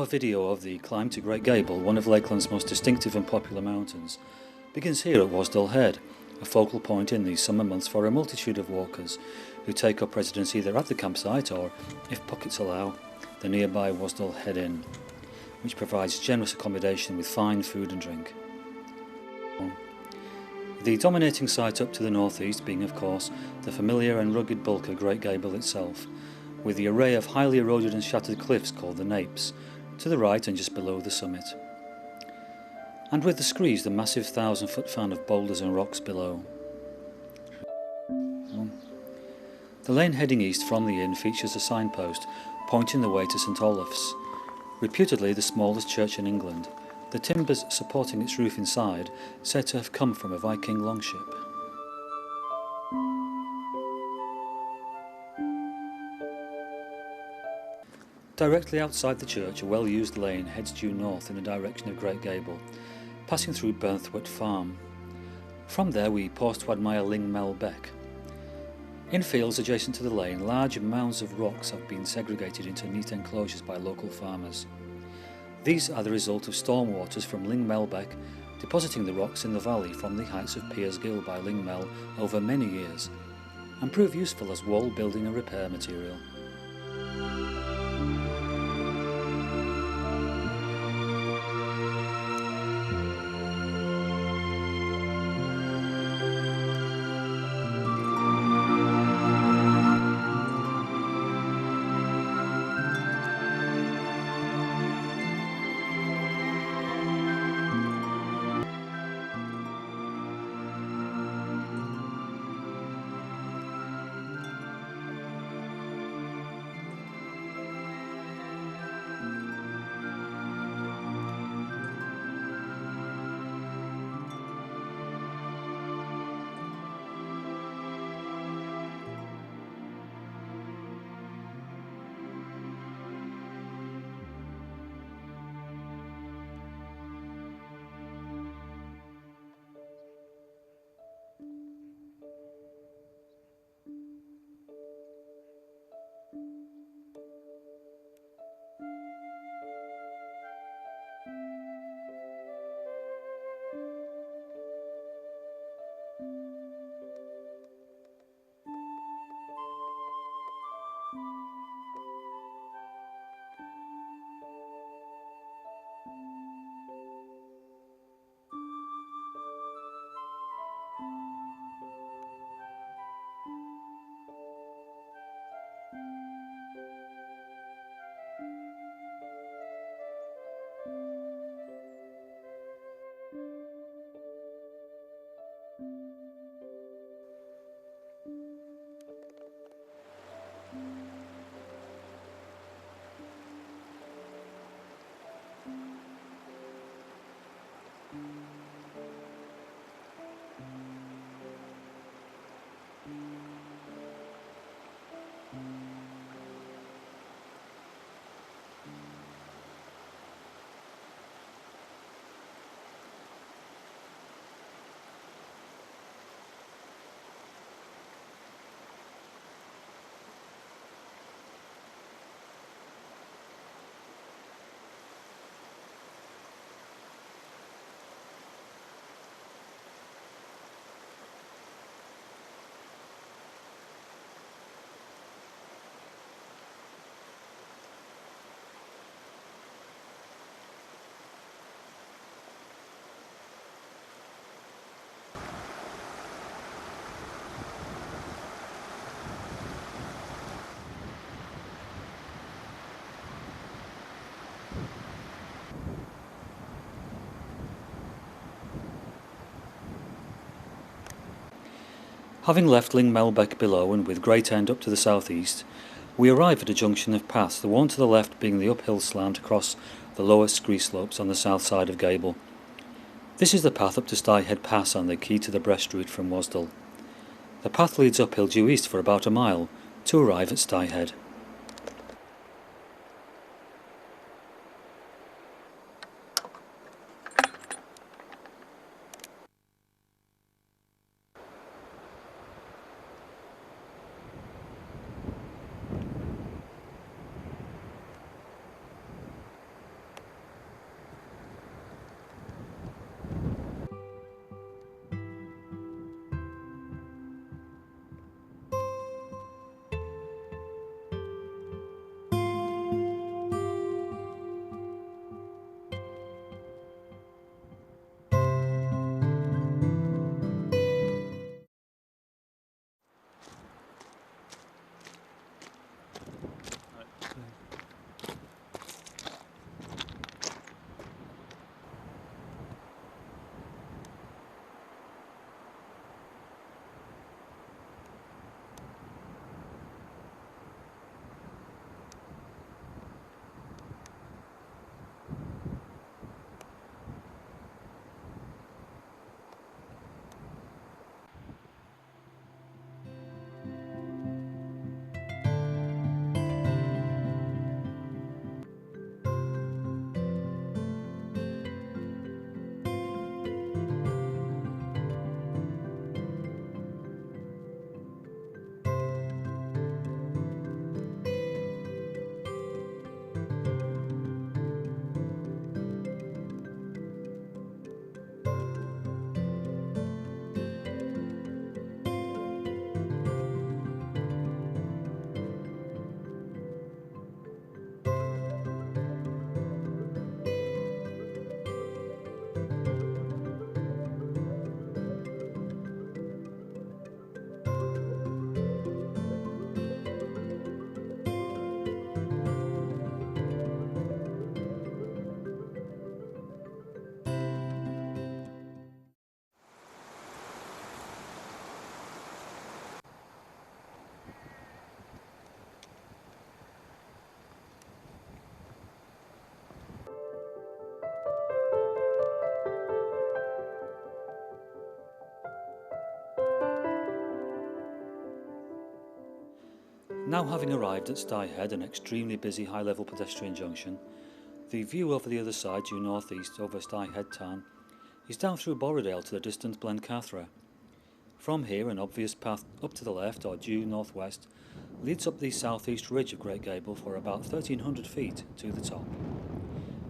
Our video of the climb to Great Gable, one of Lakeland's most distinctive and popular mountains, begins here at Wasdale Head, a focal point in the summer months for a multitude of walkers who take up residence either at the campsite or, if pockets allow, the nearby Wasdale Head Inn, which provides generous accommodation with fine food and drink. The dominating site up to the northeast being, of course, the familiar and rugged bulk of Great Gable itself, with the array of highly eroded and shattered cliffs called the Napes, to the right and just below the summit. And with the Screes, the massive 1,000-foot fan of boulders and rocks below. The lane heading east from the inn features a signpost pointing the way to St Olaf's, reputedly the smallest church in England, the timbers supporting its roof inside said to have come from a Viking longship. Directly outside the church, a well-used lane heads due north in the direction of Great Gable, passing through Burnthwaite Farm. From there we pause to admire Lingmel Beck. In fields adjacent to the lane, large mounds of rocks have been segregated into neat enclosures by local farmers. These are the result of stormwaters from Lingmel Beck depositing the rocks in the valley from the heights of Piers Gill by Lingmel over many years, and prove useful as wall building and repair material. Having left Lingmel Beck below and with Great End up to the southeast, we arrive at a junction of paths, the one to the left being the uphill slant across the lower Screes slopes on the south side of Gable. This is the path up to Styhead Pass and the key to the Brest route from Wasdale. The path leads uphill due east for about a mile to arrive at Styhead. Now having arrived at Styhead, an extremely busy high-level pedestrian junction, the view over the other side due north-east over Styhead town is down through Borrowdale to the distant Blencathra. From here an obvious path up to the left or due northwest leads up the southeast ridge of Great Gable for about 1300 feet to the top.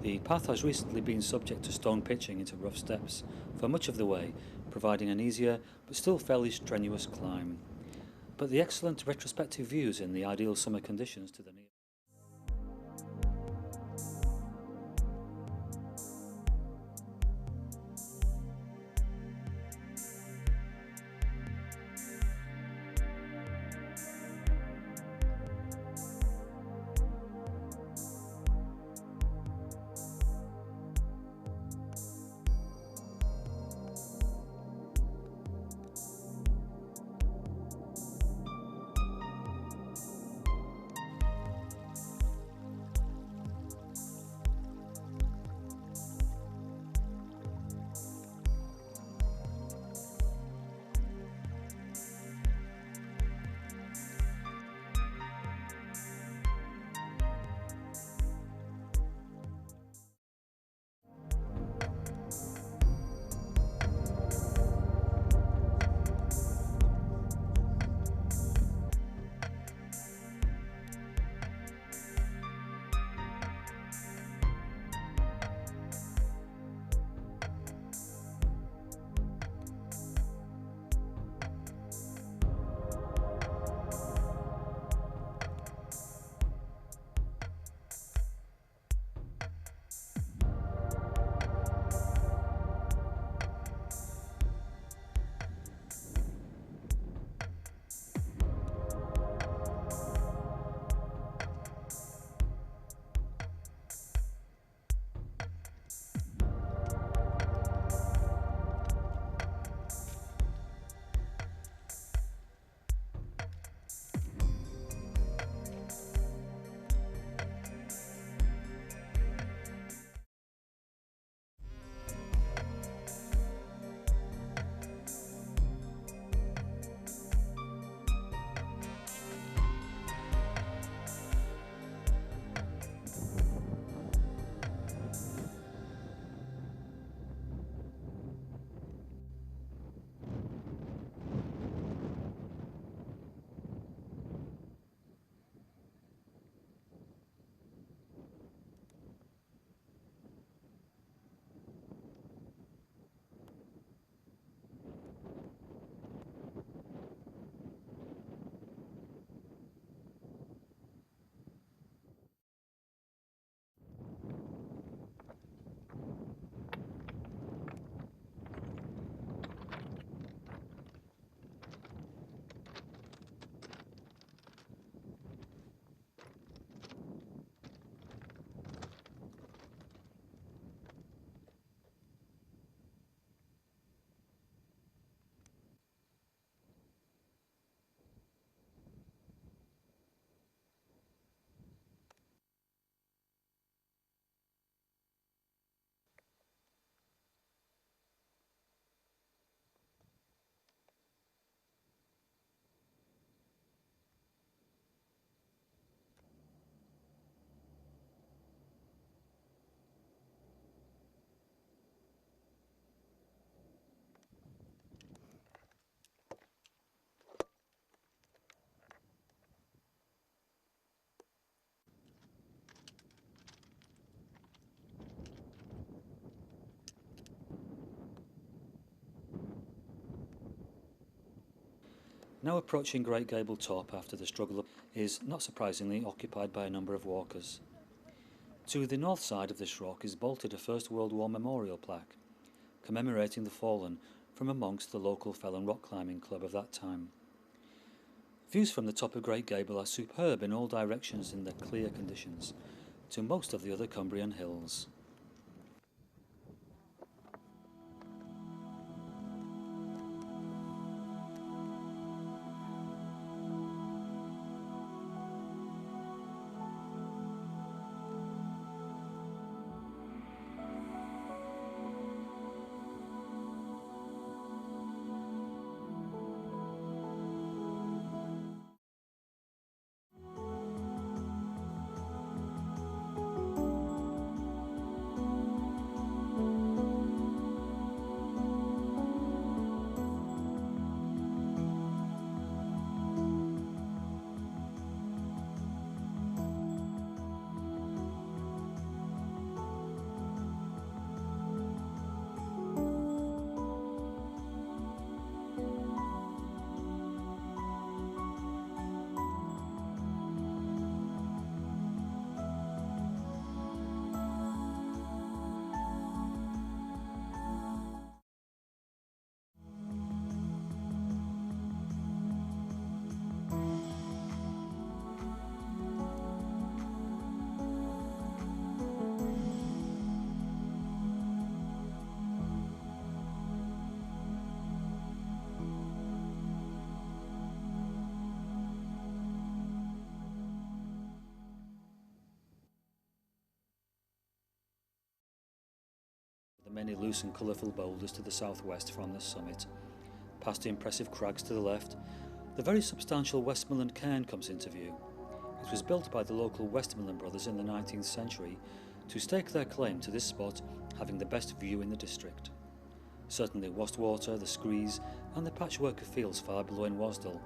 The path has recently been subject to stone pitching into rough steps for much of the way, providing an easier but still fairly strenuous climb. But the excellent retrospective views in the ideal summer conditions to the near. Now approaching Great Gable top after the struggle is, not surprisingly, occupied by a number of walkers. To the north side of this rock is bolted a First World War memorial plaque, commemorating the fallen from amongst the local fell and rock climbing club of that time. Views from the top of Great Gable are superb in all directions in their clear conditions, to most of the other Cumbrian hills. The many loose and colourful boulders to the southwest from the summit. Past the impressive crags to the left, the very substantial Westmorland cairn comes into view. It was built by the local Westmorland brothers in the 19th century to stake their claim to this spot having the best view in the district. Certainly Wastwater, the Screes and the patchwork of fields far below in Wasdale,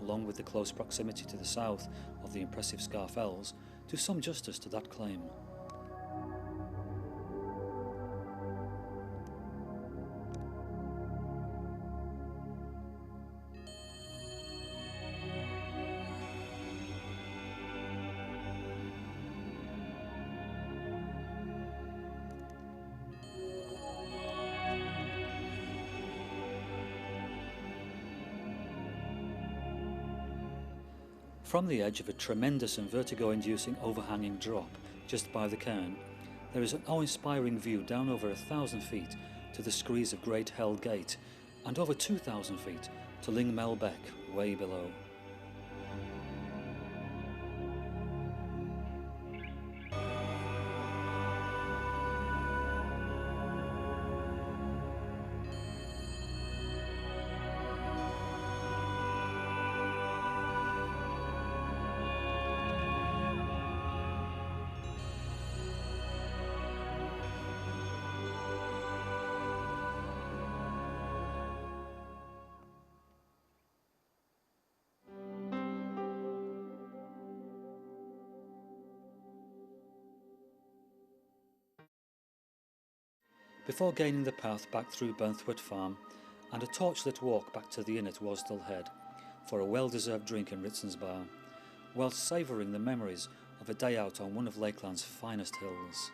along with the close proximity to the south of the impressive Fells, do some justice to that claim. From the edge of a tremendous and vertigo-inducing overhanging drop just by the cairn, there is an awe-inspiring view down over 1,000 feet to the Screes of Great Hell Gate and over 2,000 feet to Lingmel Beck, way below. Before gaining the path back through Burnthwaite Farm and a torchlit walk back to the inn at Wasdale Head for a well-deserved drink in Ritson's bar, whilst savouring the memories of a day out on one of Lakeland's finest hills.